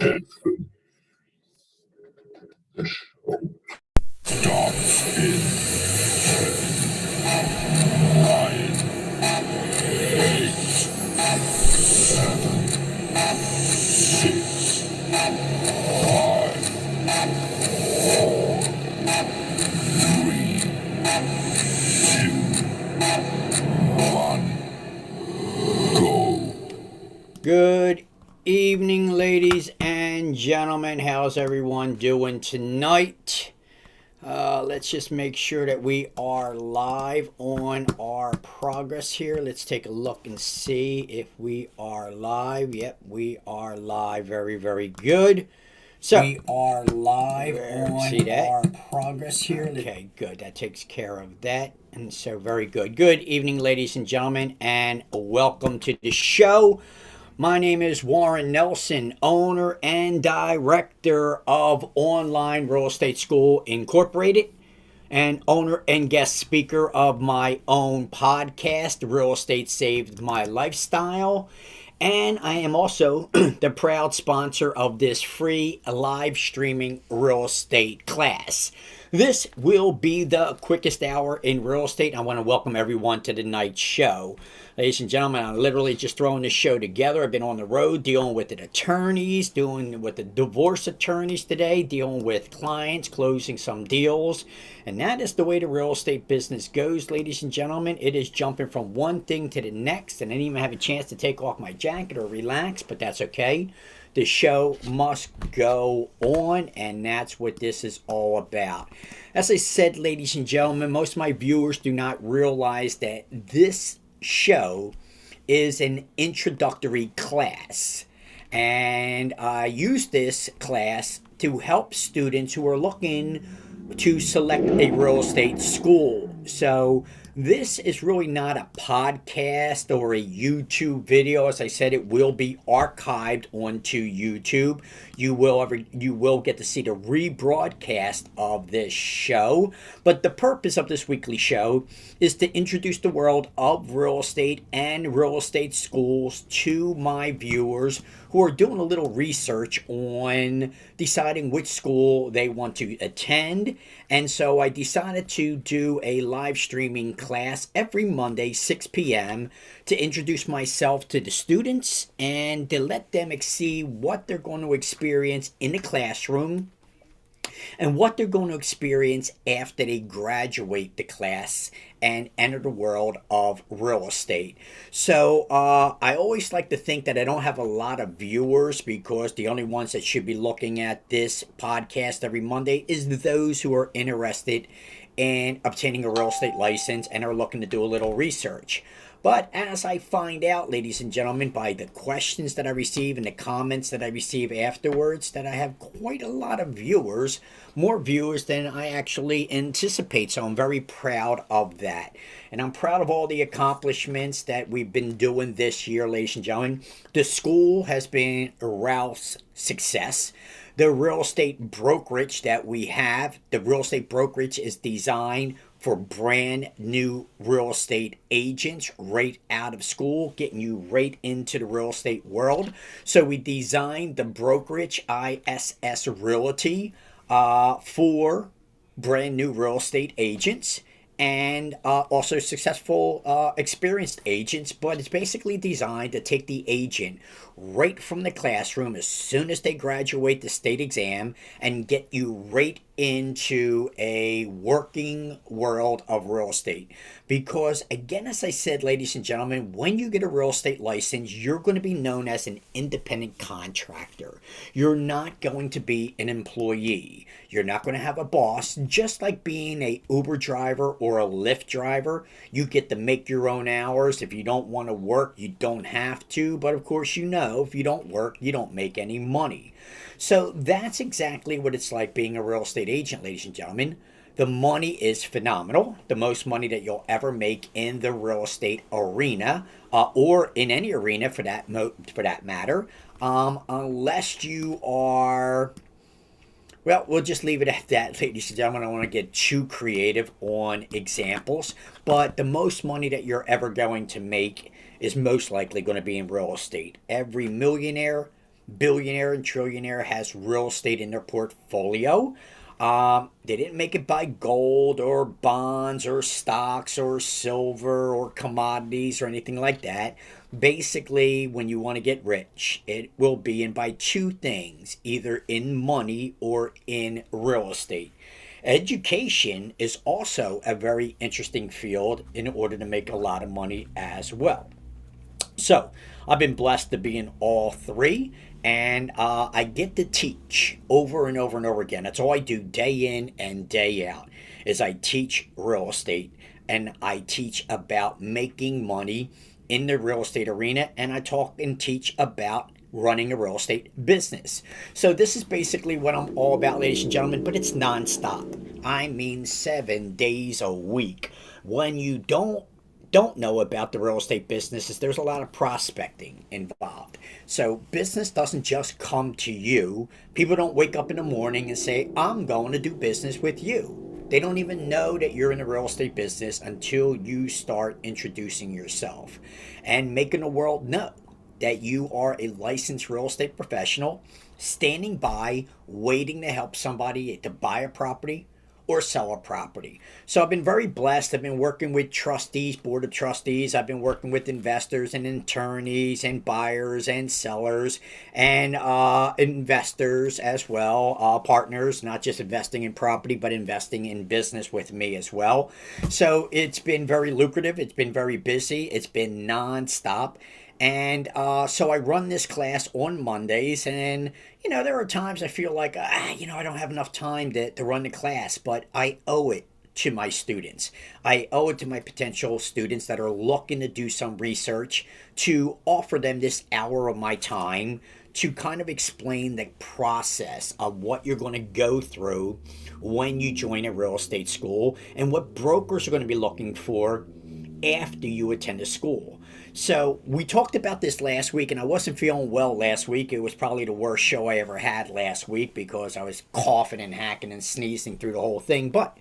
The show starts in 1. Go. Good evening, ladies and gentlemen. How's everyone doing tonight? Let's just make sure that we are live on our progress here. Let's take a look and see if we are live. Yep, we are live. Very, very good. So we are live on see that? Our progress here. Okay, good. That takes care of that. And so very good. Good evening, ladies and gentlemen, and welcome to the show. My name is Warren Nelson, owner and director of Online Real Estate School Incorporated, and owner and guest speaker of my own podcast, Real Estate Saved My Lifestyle. And I am also the proud sponsor of this free live streaming real estate class. This will be the quickest hour in real estate. I want to welcome everyone to the night show. Ladies and gentlemen, I'm literally just throwing this show together. I've been on the road dealing with the attorneys, dealing with the divorce attorneys today, dealing with clients, closing some deals. And that is the way the real estate business goes, ladies and gentlemen. It is jumping from one thing to the next, and I didn't even have a chance to take off my jacket or relax, but that's okay. The show must go on, and that's what this is all about. As I said, ladies and gentlemen, most of my viewers do not realize that this show is an introductory class. And I use this class to help students who are looking to select a real estate school. So this is really not a podcast or a YouTube video. As I said, it will be archived onto YouTube. You will get to see the rebroadcast of this show. But the purpose of this weekly show is to introduce the world of real estate and real estate schools to my viewers who are doing a little research on deciding which school they want to attend. And so I decided to do a live streaming class every Monday, 6 p.m., to introduce myself to the students and to let them see what they're going to experience in the classroom and what they're going to experience after they graduate the class and enter the world of real estate. So I always like to think that I don't have a lot of viewers, because the only ones that should be looking at this podcast every Monday is those who are interested in obtaining a real estate license and are looking to do a little research. But as I find out, ladies and gentlemen, by the questions that I receive and the comments that I receive afterwards, that I have quite a lot of viewers, more viewers than I actually anticipate. So I'm very proud of that. And I'm proud of all the accomplishments that we've been doing this year, ladies and gentlemen. The school has been a Ralph's success. The real estate brokerage that we have, the real estate brokerage is designed for brand new real estate agents right out of school, getting you right into the real estate world. So we designed the brokerage ISS Realty for brand new real estate agents, and also successful experienced agents. But it's basically designed to take the agent right from the classroom as soon as they graduate the state exam and get you right into a working world of real estate. Because again, as I said, ladies and gentlemen, when you get a real estate license, you're going to be known as an independent contractor. You're not going to be an employee. You're not going to have a boss. Just like being a Uber driver or a Lyft driver, you get to make your own hours. If you don't want to work, you don't have to. But of course, you know, if you don't work, you don't make any money. So that's exactly what it's like being a real estate agent, ladies and gentlemen. The money is phenomenal, the most money that you'll ever make in the real estate arena, or in any arena for that matter, unless you are. Well, we'll just leave it at that, ladies and gentlemen. I don't want to get too creative on examples, but the most money that you're ever going to make is most likely going to be in real estate. Every millionaire billionaire and trillionaire has real estate in their portfolio. They didn't make it by gold or bonds or stocks or silver or commodities or anything like that. Basically, when you want to get rich, it will be in by two things, either in money or in real estate. Education is also a very interesting field in order to make a lot of money as well. So I've been blessed to be in all three, and I get to teach over and over and over again. That's all I do day in and day out. Is I teach real estate, and I teach about making money in the real estate arena, and I talk and teach about running a real estate business. So this is basically what I'm all about, ladies and gentlemen, but it's nonstop. I mean 7 days a week. When you don't know about the real estate business is there's a lot of prospecting involved. So business doesn't just come to you. People don't wake up in the morning and say, I'm going to do business with you. They don't even know that you're in the real estate business until you start introducing yourself and making the world know that you are a licensed real estate professional standing by waiting to help somebody to buy a property or sell a property. So I've been very blessed. I've been working with trustees, board of trustees. I've been working with investors and attorneys and buyers and sellers and investors as well, partners, not just investing in property, but investing in business with me as well. So it's been very lucrative. It's been very busy. It's been nonstop. And so I run this class on Mondays, and there are times I feel like, I don't have enough time to run the class, but I owe it to my students. I owe it to my potential students that are looking to do some research to offer them this hour of my time to kind of explain the process of what you're going to go through when you join a real estate school and what brokers are going to be looking for after you attend a school. So we talked about this last week, and I wasn't feeling well last week. It was probably the worst show I ever had last week because I was coughing and hacking and sneezing through the whole thing. But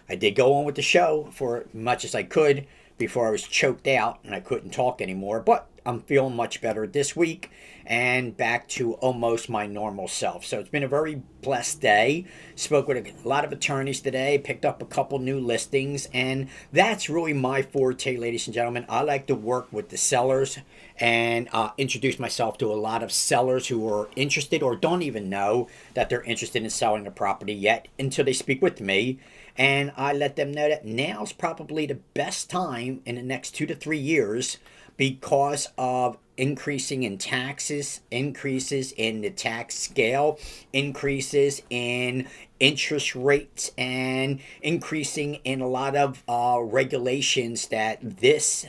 I did go on with the show for as much as I could before I was choked out and I couldn't talk anymore. But I'm feeling much better this week and back to almost my normal self. So it's been a very blessed day. Spoke with a lot of attorneys today, picked up a couple new listings, and that's really my forte, ladies and gentlemen. I like to work with the sellers and introduce myself to a lot of sellers who are interested or don't even know that they're interested in selling a property yet until they speak with me. And I let them know that now's probably the best time in the next 2 to 3 years because of increasing in taxes, increases in the tax scale, increases in interest rates, and increasing in a lot of regulations that this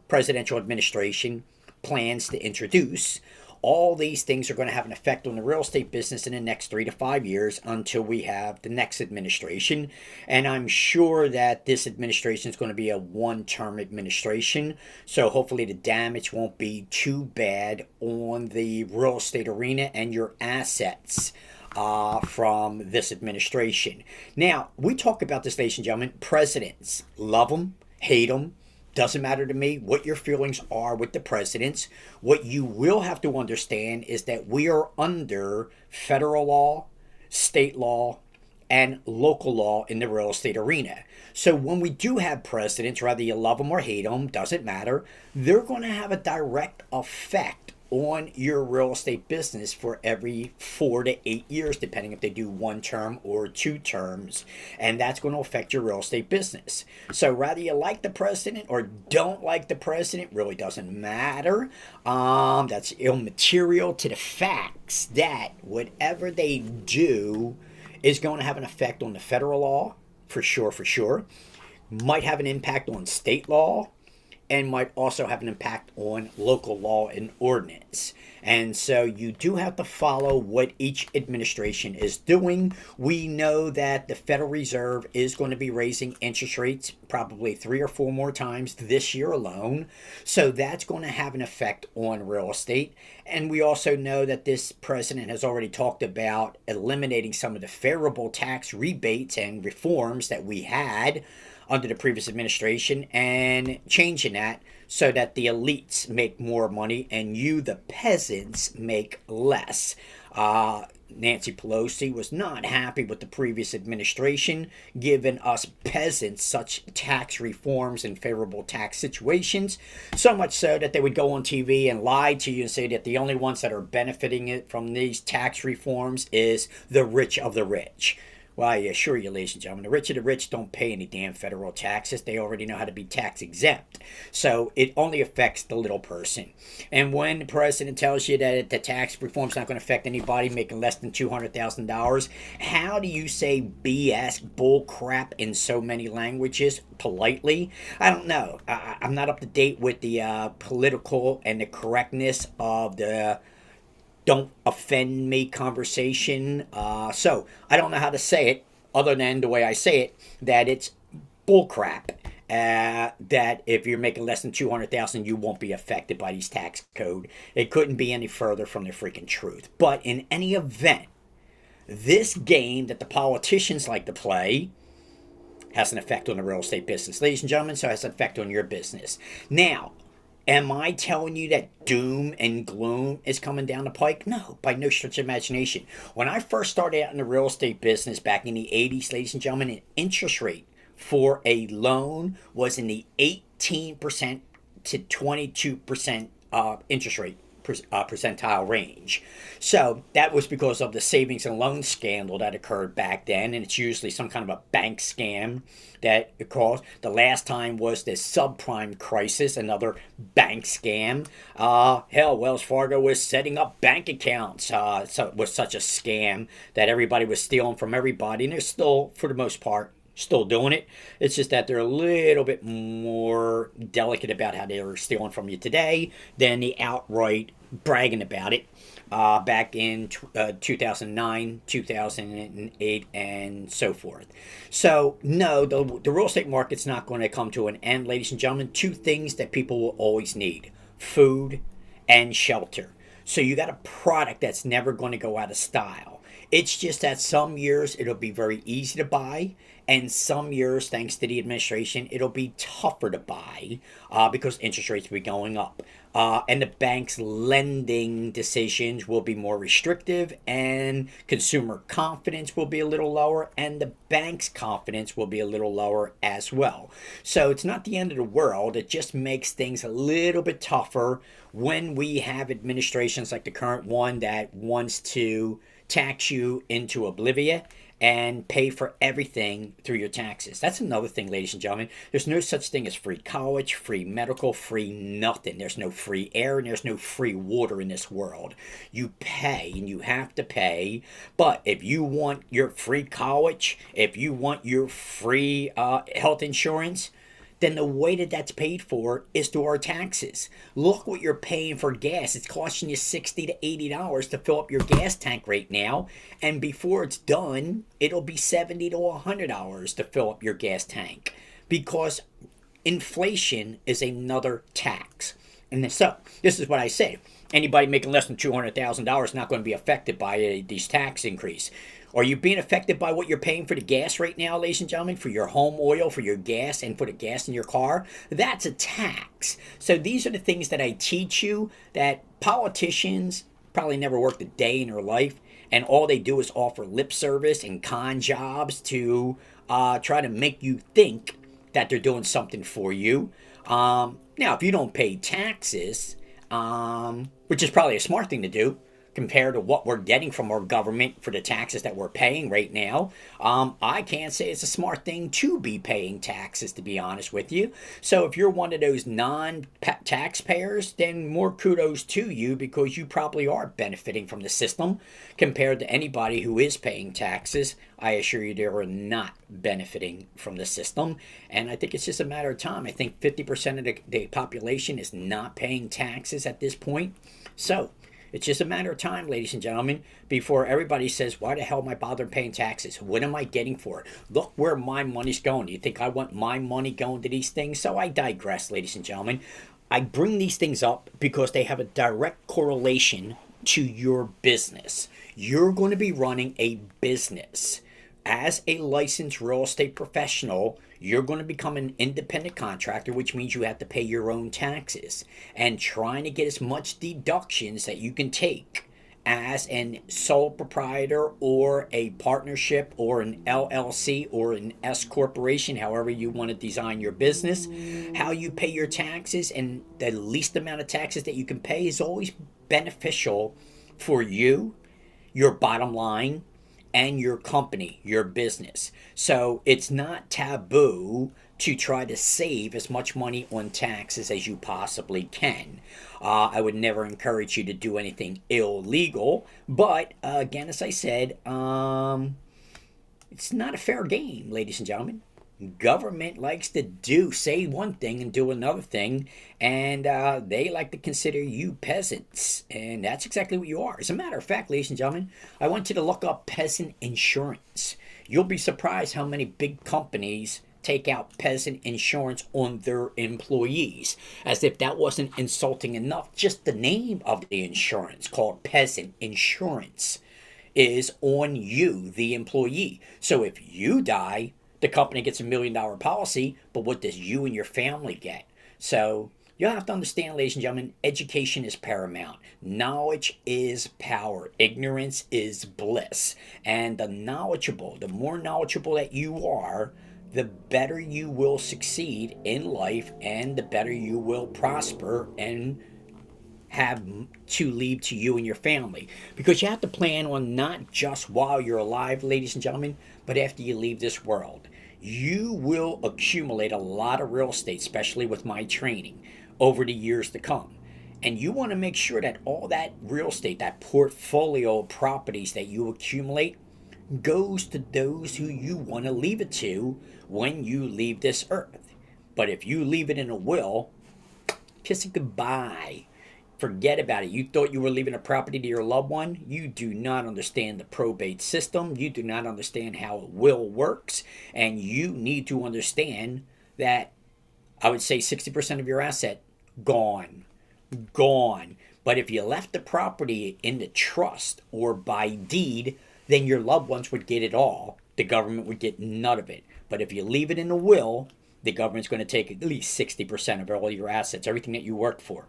presidential administration plans to introduce. All these things are going to have an effect on the real estate business in the next 3 to 5 years until we have the next administration. And I'm sure that this administration is going to be a one-term administration. So hopefully the damage won't be too bad on the real estate arena and your assets from this administration. Now, we talk about this, ladies and gentlemen. Presidents, love them, hate them. Doesn't matter to me what your feelings are with the presidents. What you will have to understand is that we are under federal law, state law, and local law in the real estate arena. So when we do have presidents, whether you love them or hate them, doesn't matter, they're going to have a direct effect on your real estate business for every 4 to 8 years, depending if they do 1 term or 2 terms. And that's going to affect your real estate business. So whether you like the president or don't like the president, really doesn't matter. That's immaterial to the facts that whatever they do is going to have an effect on the federal law, for sure. Might have an impact on state law, and might also have an impact on local law and ordinance. And so you do have to follow what each administration is doing. We know that the Federal Reserve is going to be raising interest rates probably 3 or 4 more times this year alone. So that's going to have an effect on real estate. And we also know that this president has already talked about eliminating some of the favorable tax rebates and reforms that we had under the previous administration and changing that so that the elites make more money and you, the peasants, make less. Nancy Pelosi was not happy with the previous administration giving us peasants such tax reforms and favorable tax situations, so much so that they would go on TV and lie to you and say that the only ones that are benefiting it from these tax reforms is the rich of the rich. Well, I assure you, ladies and gentlemen, the rich of the rich don't pay any damn federal taxes. They already know how to be tax exempt. So it only affects the little person. And when the president tells you that the tax reform is not going to affect anybody making less than $200,000, how do you say BS, bull crap in so many languages politely? I don't know. I'm not up to date with the political and the correctness of the don't offend me conversation. So I don't know how to say it other than the way I say it, that it's bullcrap. That if you're making less than 200,000, you won't be affected by these tax code. It couldn't be any further from the freaking truth. But in any event, this game that the politicians like to play has an effect on the real estate business, ladies and gentlemen. So it has an effect on your business. Now, am I telling you that doom and gloom is coming down the pike? No, by no stretch of imagination. When I first started out in the real estate business back in the 80s, ladies and gentlemen, an interest rate for a loan was in the 18% to 22% interest rate percentile range. So that was because of the savings and loan scandal that occurred back then, and it's usually some kind of a bank scam that it caused. The last time was the subprime crisis, another bank scam. Hell, Wells Fargo was setting up bank accounts. So it was such a scam that everybody was stealing from everybody, and they're still, for the most part, still doing it. It's just that they're a little bit more delicate about how they are stealing from you today than the outright bragging about it back in 2009, 2008, and so forth. So, no, the real estate market's not going to come to an end, ladies and gentlemen. Two things that people will always need: food and shelter. So you got a product that's never going to go out of style. It's just that some years it'll be very easy to buy, and some years, thanks to the administration, it'll be tougher to buy because interest rates will be going up. And the bank's lending decisions will be more restrictive, and consumer confidence will be a little lower, and the bank's confidence will be a little lower as well. So it's not the end of the world. It just makes things a little bit tougher when we have administrations like the current one that wants to tax you into oblivion and pay for everything through your taxes. That's another thing, ladies and gentlemen. There's no such thing as free college, free medical, free nothing. There's no free air, and there's no free water in this world. You pay, and you have to pay. But if you want your free college, if you want your free health insurance, then the way that that's paid for is through our taxes. Look what you're paying for gas. It's costing you $60 to $80 to fill up your gas tank right now. And before it's done, it'll be $70 to $100 to fill up your gas tank. Because inflation is another tax. And so, this is what I say. Anybody making less than $200,000 is not going to be affected by these tax increase. Are you being affected by what you're paying for the gas right now, ladies and gentlemen, for your home oil, for your gas, and for the gas in your car? That's a tax. So these are the things that I teach you that politicians probably never worked a day in their life, and all they do is offer lip service and con jobs to try to make you think that they're doing something for you. Now, if you don't pay taxes, which is probably a smart thing to do, compared to what we're getting from our government for the taxes that we're paying right now, I can't say it's a smart thing to be paying taxes, to be honest with you. So if you're one of those non-taxpayers, then more kudos to you, because you probably are benefiting from the system compared to anybody who is paying taxes. I assure you they are not benefiting from the system. And I think it's just a matter of time. I think 50% of the population is not paying taxes at this point. So it's just a matter of time, ladies and gentlemen, before everybody says, why the hell am I bothering paying taxes? What am I getting for it? Look where my money's going. Do you think I want my money going to these things? So I digress, ladies and gentlemen. I bring these things up because they have a direct correlation to your business. You're going to be running a business. as a licensed real estate professional, you're going to become an independent contractor, which means you have to pay your own taxes and trying to get as much deductions that you can take as an sole proprietor or a partnership or an LLC or an S corporation, however you want to design your business. How you pay your taxes and the least amount of taxes that you can pay is always beneficial for you, your bottom line, and your company, your business. So it's not taboo to try to save as much money on taxes as you possibly can. I would never encourage you to do anything illegal, but again, as I said, it's not a fair game, ladies and gentlemen. Government likes to say one thing and do another thing, and they like to consider you peasants, and that's exactly what you are. As a matter of fact, ladies and gentlemen, I want you to look up peasant insurance. You'll be surprised how many big companies take out peasant insurance on their employees. As if that wasn't insulting enough, just the name of the insurance, called peasant insurance, is on you, the employee. So if you die, the company gets $1 million policy, but what does you and your family get? So you'll have to understand, ladies and gentlemen, education is paramount. Knowledge is power. Ignorance is bliss. And the more knowledgeable that you are, the better you will succeed in life and the better you will prosper and have to leave to you and your family. Because you have to plan on not just while you're alive, ladies and gentlemen, but after you leave this world. You will accumulate a lot of real estate, especially with my training, over the years to come. And you want to make sure that all that real estate, that portfolio of properties that you accumulate, goes to those who you want to leave it to when you leave this earth. But if you leave it in a will, kiss it goodbye. Forget about it. You thought you were leaving a property to your loved one. You do not understand the probate system. You do not understand how a will works. And you need to understand that I would say 60% of your asset gone. Gone. But if you left the property in the trust or by deed, then your loved ones would get it all. The government would get none of it. But if you leave it in a will, the government's going to take at least 60% of all your assets, everything that you worked for.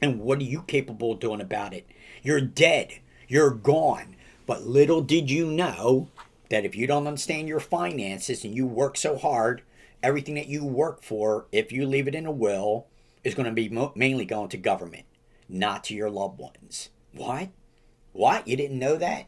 And what are you capable of doing about it? You're dead. You're gone. But little did you know that if you don't understand your finances and you work so hard, everything that you work for, if you leave it in a will, is going to be mainly going to government, not to your loved ones. What? What? You didn't know that?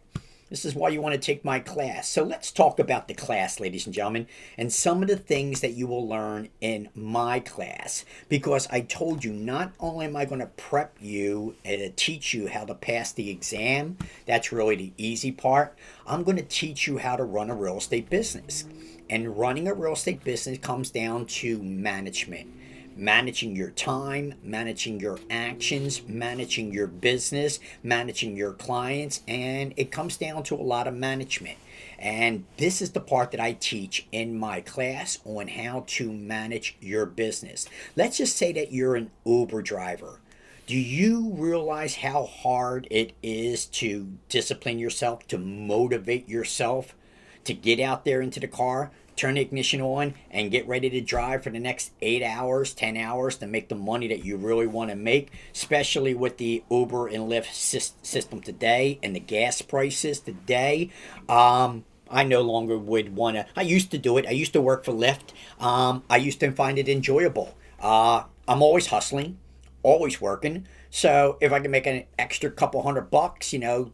This is why you want to take my class. So let's talk about the class, ladies and gentlemen, and some of the things that you will learn in my class. Because I told you, not only am I going to prep you and teach you how to pass the exam, that's really the easy part, I'm going to teach you how to run a real estate business. And running a real estate business comes down to management. Managing your time, managing your actions, managing your business, managing your clients, and it comes down to a lot of management. And this is the part that I teach in my class on how to manage your business. Let's just say that you're an Uber driver. Do you realize how hard it is to discipline yourself, to motivate yourself, to get out there into the car, turn the ignition on, and get ready to drive for the next 8 hours, 10 hours to make the money that you really want to make, especially with the Uber and Lyft system today and the gas prices today? I no longer would want to. I used to do it. I used to work for Lyft. I used to find it enjoyable. I'm always hustling, always working. So if I can make an extra couple $100,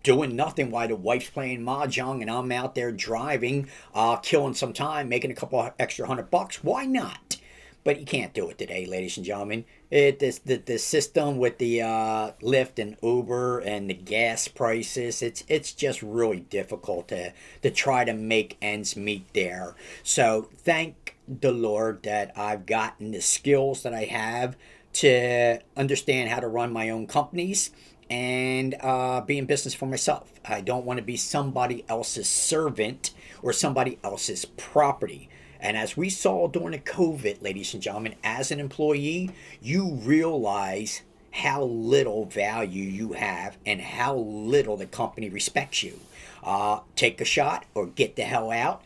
doing nothing while the wife's playing mahjong and I'm out there driving, killing some time, making a couple extra $100. Why not? But you can't do it today, ladies and gentlemen. The system with the Lyft and Uber and the gas prices, it's just really difficult to try to make ends meet there. So thank the Lord that I've gotten the skills that I have to understand how to run my own companies and be in business for myself. I don't want to be somebody else's servant or somebody else's property. And as we saw during the COVID, ladies and gentlemen, as an employee, you realize how little value you have and how little the company respects you. Take a shot or get the hell out.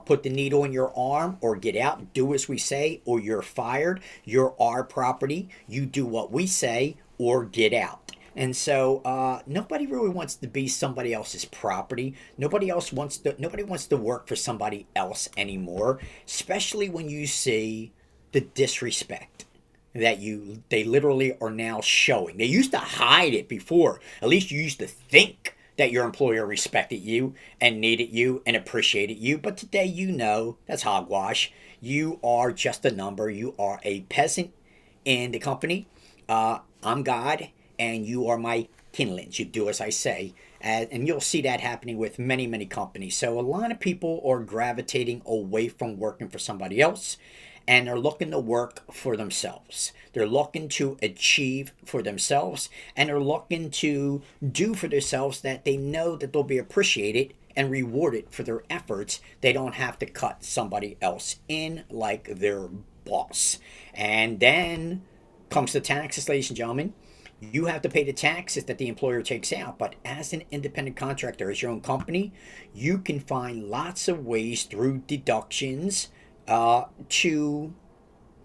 Put the needle in your arm or get out. Do as we say or you're fired. You're our property. You do what we say or get out. And so nobody really wants to be somebody else's property. Nobody wants to work for somebody else anymore, especially when you see the disrespect that they literally are now showing. They used to hide it before. At least you used to think that your employer respected you and needed you and appreciated you. But today you know that's hogwash. You are just a number. You are a peasant in the company. I'm God and you are my kindlings. You do as I say. And you'll see that happening with many, many companies. So a lot of people are gravitating away from working for somebody else and they're looking to work for themselves. They're looking to achieve for themselves and they're looking to do for themselves that they know that they'll be appreciated and rewarded for their efforts. They don't have to cut somebody else in like their boss. And then comes the taxes, ladies and gentlemen. You have to pay the taxes that the employer takes out. But as an independent contractor, as your own company, you can find lots of ways through deductions to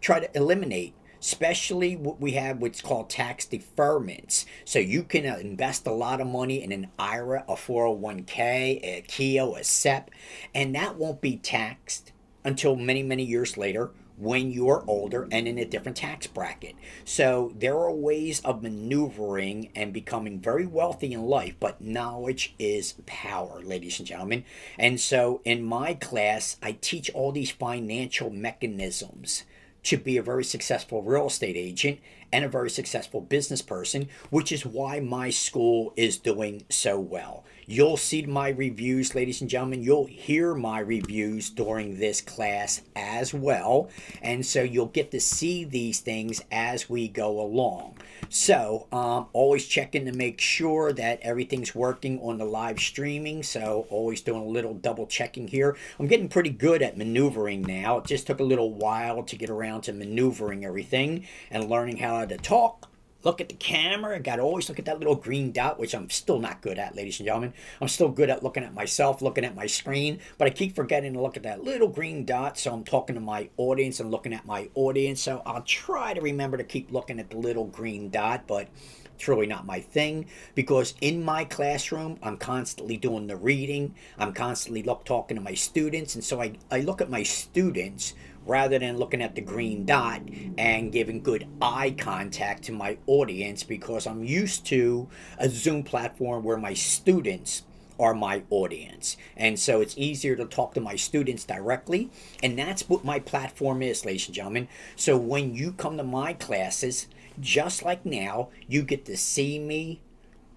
try to eliminate, especially what we have what's called tax deferments. So you can invest a lot of money in an IRA, a 401k, a KEO, a SEP, and that won't be taxed until many, many years later when you're older and in a different tax bracket. So there are ways of maneuvering and becoming very wealthy in life, but knowledge is power, ladies and gentlemen. And so in my class, I teach all these financial mechanisms to be a very successful real estate agent and a very successful business person, which is why my school is doing so well. You'll see my reviews, ladies and gentlemen. You'll hear my reviews during this class as well. And so you'll get to see these things as we go along. So always checking to make sure that everything's working on the live streaming. So always doing a little double checking here. I'm getting pretty good at maneuvering now. It just took a little while to get around to maneuvering everything and learning how to talk, look at the camera. I got to always look at that little green dot, which I'm still not good at, ladies and gentlemen. I'm still good at looking at myself, looking at my screen, but I keep forgetting to look at that little green dot. So I'm talking to my audience and looking at my audience. So I'll try to remember to keep looking at the little green dot, but it's really not my thing because in my classroom, I'm constantly doing the reading. I'm constantly talking to my students. And so I look at my students rather than looking at the green dot and giving good eye contact to my audience because I'm used to a Zoom platform where my students are my audience. And so it's easier to talk to my students directly. And that's what my platform is, ladies and gentlemen. So when you come to my classes, just like now, you get to see me,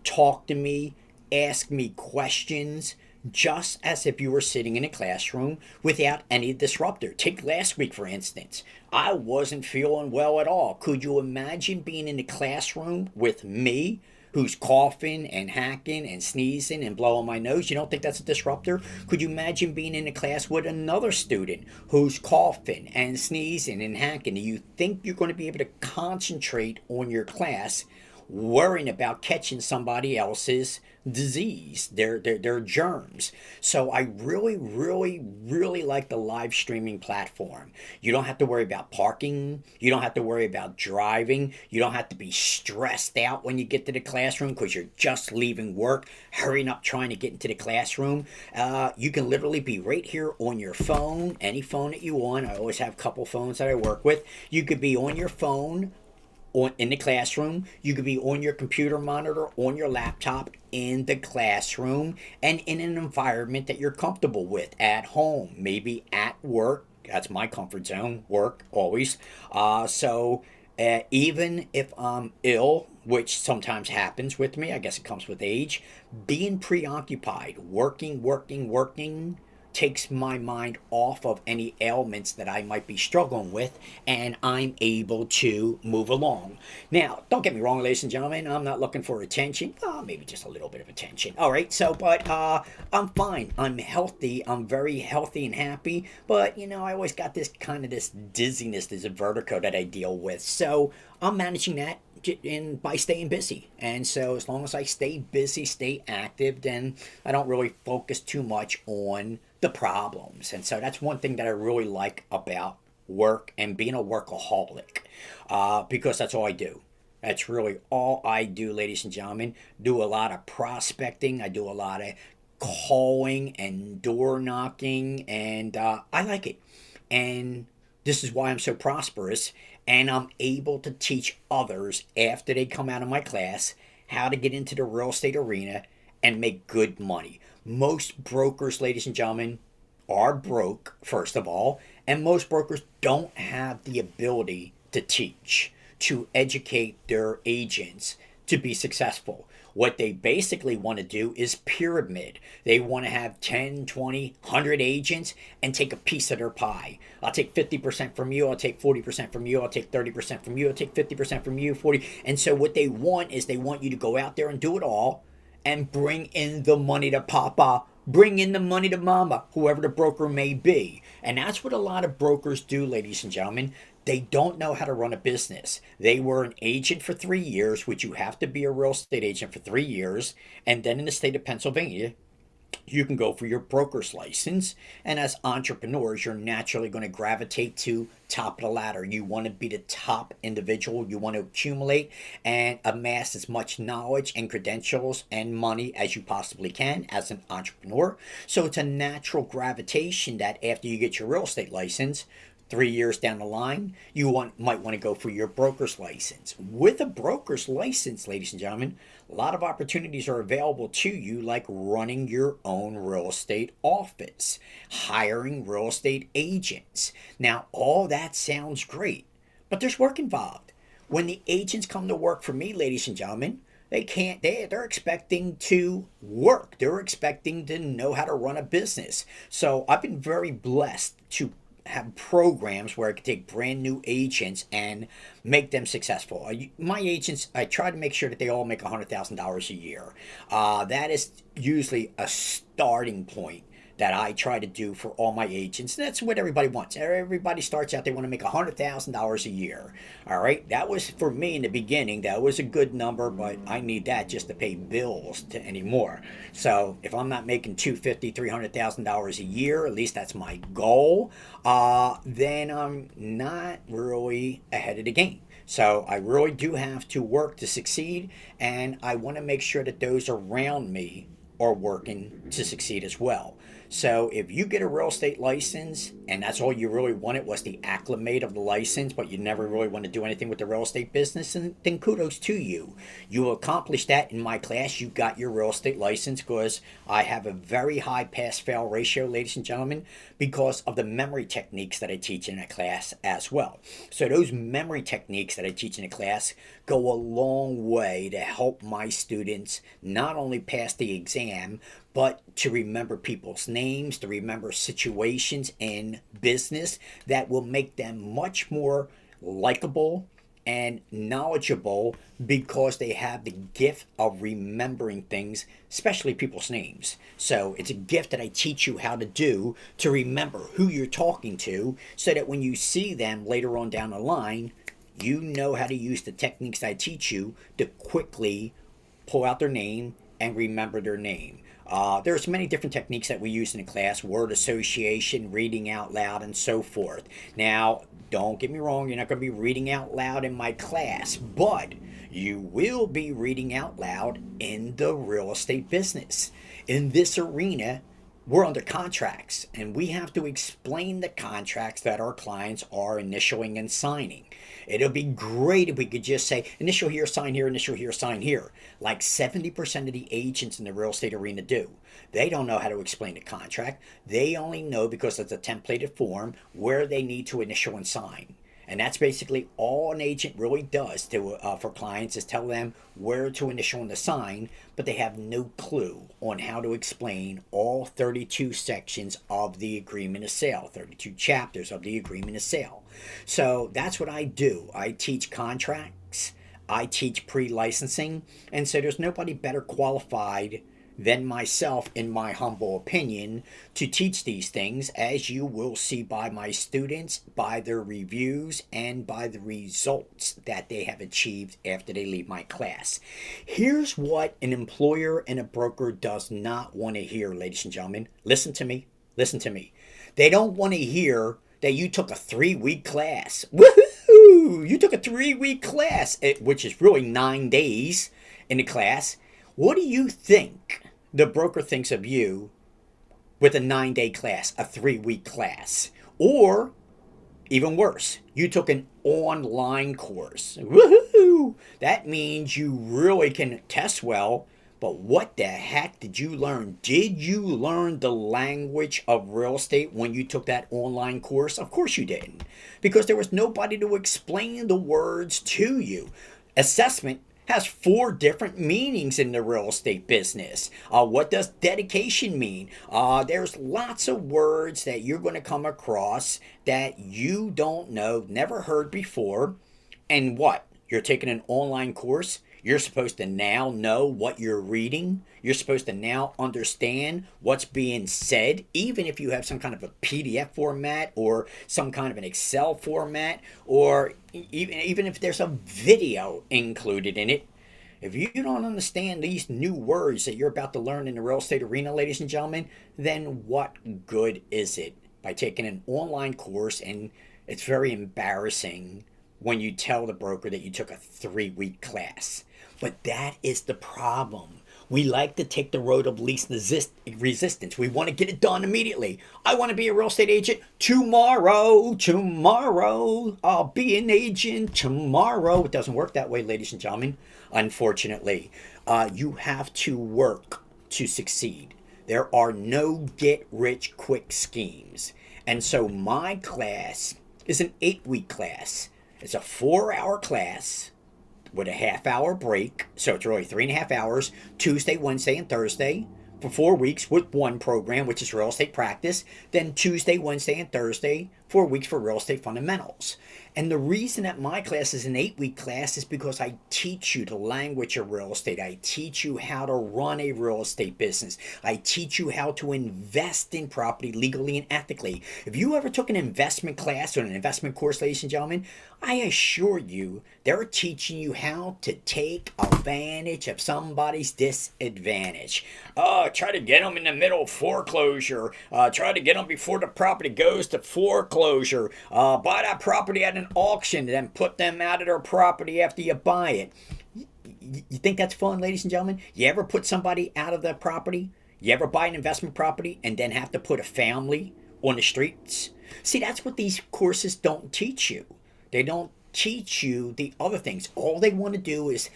talk to me, ask me questions, just as if you were sitting in a classroom without any disruptor. Take last week, for instance. I wasn't feeling well at all. Could you imagine being in a classroom with me, who's coughing and hacking and sneezing and blowing my nose? You don't think that's a disruptor? Could you imagine being in a class with another student who's coughing and sneezing and hacking? Do you think you're going to be able to concentrate on your class worrying about catching somebody else's disease, their germs? So I really like the live streaming platform. You don't have to worry about parking. You don't have to worry about driving. You don't have to be stressed out when you get to the classroom because you're just leaving work, hurrying up trying to get into the classroom. You can literally be right here on your phone, any phone that you want. I always have a couple phones that I work with. You could be on your phone in the classroom. You could be on your computer monitor, on your laptop, in the classroom, and in an environment that you're comfortable with at home, maybe at work. That's my comfort zone, work always. Even if I'm ill, which sometimes happens with me, I guess it comes with age, being preoccupied, working, takes my mind off of any ailments that I might be struggling with, and I'm able to move along. Now, don't get me wrong, ladies and gentlemen, I'm not looking for attention. Maybe just a little bit of attention. All right, but I'm fine. I'm healthy. I'm very healthy and happy, but, I always got this dizziness, this vertigo that I deal with. So I'm managing that by staying busy. And so as long as I stay busy, stay active, then I don't really focus too much on the problems. And so that's one thing that I really like about work and being a workaholic, because that's all I do. That's really all I do, ladies and gentlemen. Do a lot of prospecting. I do a lot of calling and door knocking, and I like it. And this is why I'm so prosperous, and I'm able to teach others after they come out of my class how to get into the real estate arena and make good money. Most brokers, ladies and gentlemen, are broke, first of all, and most brokers don't have the ability to teach, to educate their agents to be successful. What they basically want to do is pyramid. They want to have 10, 20, 100 agents and take a piece of their pie. I'll take 50% from you, I'll take 40% from you, I'll take 30% from you, I'll take 50% from you, 40. And so what they want is they want you to go out there and do it all and bring in the money to Papa, bring in the money to Mama, whoever the broker may be. And that's what a lot of brokers do, ladies and gentlemen. They don't know how to run a business. They were an agent for 3 years, which you have to be a real estate agent for 3 years. And then in the state of Pennsylvania, you can go for your broker's license. And as entrepreneurs, you're naturally going to gravitate to top of the ladder. You want to be the top individual. You want to accumulate and amass as much knowledge and credentials and money as you possibly can as an entrepreneur. So it's a natural gravitation that after you get your real estate license, 3 years down the line, might want to go for your broker's license. With a broker's license, ladies and gentlemen, a lot of opportunities are available to you, like running your own real estate office, hiring real estate agents. Now, all that sounds great, but there's work involved. When the agents come to work for me, ladies and gentlemen, they're expecting to work. They're expecting to know how to run a business. So I've been very blessed to have programs where I can take brand new agents and make them successful. My agents, I try to make sure that they all make $100,000 a year. That is usually a starting point that I try to do for all my agents. That's what everybody wants. Everybody starts out, they want to make $100,000 a year. All right. That was for me in the beginning. That was a good number, but I need that just to pay bills anymore. So if I'm not making $250,000, $300,000 a year, at least that's my goal, then I'm not really ahead of the game. So I really do have to work to succeed, and I want to make sure that those around me are working to succeed as well. So if you get a real estate license and that's all you really wanted was the acclimate of the license, but you never really want to do anything with the real estate business, then kudos to you. You accomplished that in my class. You got your real estate license because I have a very high pass-fail ratio, ladies and gentlemen, because of the memory techniques that I teach in that class as well. So those memory techniques that I teach in the class go a long way to help my students not only pass the exam, but to remember people's names, to remember situations in business that will make them much more likable and knowledgeable because they have the gift of remembering things, especially people's names. So it's a gift that I teach you how to do to remember who you're talking to so that when you see them later on down the line, you know how to use the techniques I teach you to quickly pull out their name and remember their name. There's many different techniques that we use in the class: word association, reading out loud, and so forth. Now, don't get me wrong, you're not going to be reading out loud in my class, but you will be reading out loud in the real estate business. In this arena, we're under contracts, and we have to explain the contracts that our clients are initialing and signing. It'll be great if we could just say, initial here, sign here, initial here, sign here, like 70% of the agents in the real estate arena do. They don't know how to explain the contract. They only know, because it's a templated form, where they need to initial and sign. And that's basically all an agent really does for clients, is tell them where to initial and to sign, but they have no clue on how to explain all 32 sections of the agreement of sale, 32 chapters of the agreement of sale. So that's what I do. I teach contracts, I teach pre-licensing, and so there's nobody better qualified than myself, in my humble opinion, to teach these things, as you will see by my students, by their reviews, and by the results that they have achieved after they leave my class. Here's what an employer and a broker does not want to hear, ladies and gentlemen. Listen to me. Listen to me. They don't want to hear that you took a 3-week class. Woohoo! You took a 3-week class, which is really 9 days in the class. What do you think the broker thinks of you with a 9-day class, a 3-week class? Or, even worse, you took an online course. Woohoo! That means you really can test well, but what the heck did you learn? Did you learn the language of real estate when you took that online course? Of course you didn't, because there was nobody to explain the words to you. Assessment has 4 different meanings in the real estate business. What does dedication mean? There's lots of words that you're going to come across that you don't know, never heard before. And what? You're taking an online course. You're supposed to now know what you're reading. You're supposed to now understand what's being said, even if you have some kind of a PDF format or some kind of an Excel format, or even if there's a video included in it. If you don't understand these new words that you're about to learn in the real estate arena, ladies and gentlemen, then what good is it by taking an online course? And it's very embarrassing when you tell the broker that you took a 3-week class. But that is the problem. We like to take the road of least resistance. We want to get it done immediately. I want to be a real estate agent tomorrow. Tomorrow. I'll be an agent tomorrow. It doesn't work that way, ladies and gentlemen. Unfortunately, you have to work to succeed. There are no get-rich-quick schemes. And so my class is an 8-week class. It's a 4-hour class with a half-hour break. So it's really 3.5 hours, Tuesday, Wednesday, and Thursday for 4 weeks with one program, which is real estate practice. Then Tuesday, Wednesday, and Thursday, 4 weeks for real estate fundamentals. And the reason that my class is an 8-week class is because I teach you the language of real estate. I teach you how to run a real estate business. I teach you how to invest in property legally and ethically. If you ever took an investment class or an investment course, ladies and gentlemen, I assure you they're teaching you how to take advantage of somebody's disadvantage. Try to get them in the middle of foreclosure. Try to get them before the property goes to foreclosure. Buy that property at an auction, then put them out of their property after you buy it. You think that's fun, ladies and gentlemen? You ever put somebody out of their property? You ever buy an investment property and then have to put a family on the streets? See, that's what these courses don't teach you. They don't teach you the other things. All they want to do is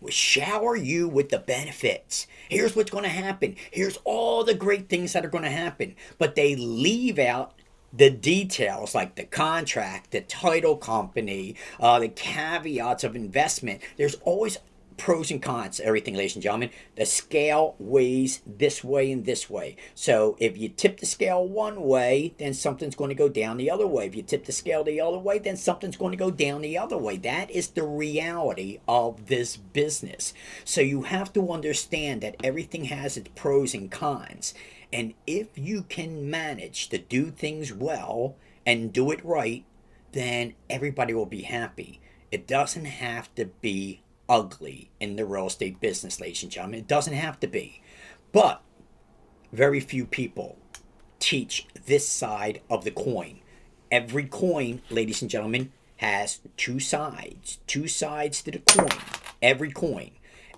shower you with the benefits. Here's what's going to happen. Here's all the great things that are going to happen. But they leave out the details, like the contract, the title company, the caveats of investment. There's always pros and cons to everything, ladies and gentlemen. The scale weighs this way and this way. So if you tip the scale one way, then something's going to go down the other way. If you tip the scale the other way, then something's going to go down the other way. That is the reality of this business. So you have to understand that everything has its pros and cons. And if you can manage to do things well and do it right, then everybody will be happy. It doesn't have to be ugly in the real estate business, ladies and gentlemen. It doesn't have to be. But very few people teach this side of the coin. Every coin, ladies and gentlemen, has 2 sides. 2 sides to the coin. Every coin.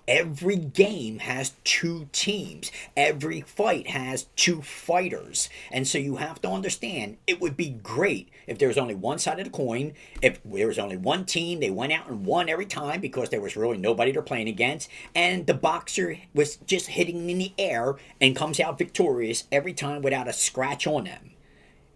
Every game has 2 teams. Every fight has 2 fighters. And so you have to understand, it would be great if there was only one side of the coin. If there was only one team, they went out and won every time because there was really nobody they're playing against. And the boxer was just hitting in the air and comes out victorious every time without a scratch on them.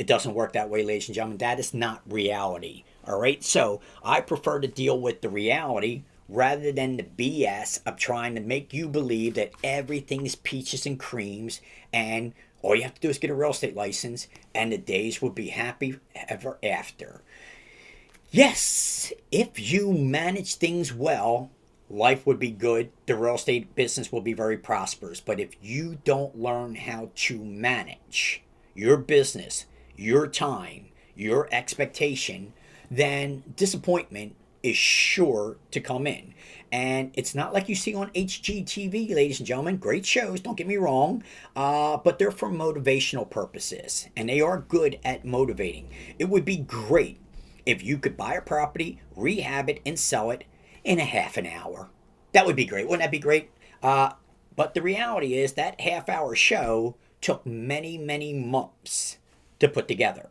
It doesn't work that way, ladies and gentlemen. That is not reality. All right? So I prefer to deal with the reality rather than the BS of trying to make you believe that everything is peaches and creams and all you have to do is get a real estate license and the days will be happy ever after. Yes, if you manage things well, life would be good. The real estate business will be very prosperous. But if you don't learn how to manage your business, your time, your expectation, then disappointment is sure to come in. And it's not like you see on HGTV, ladies and gentlemen. Great shows, don't get me wrong, but they're for motivational purposes, and they are good at motivating. It would be great if you could buy a property, rehab it, and sell it in a half an hour. That would be great. Wouldn't that be great? But the reality is that half-hour show took many, many months to put together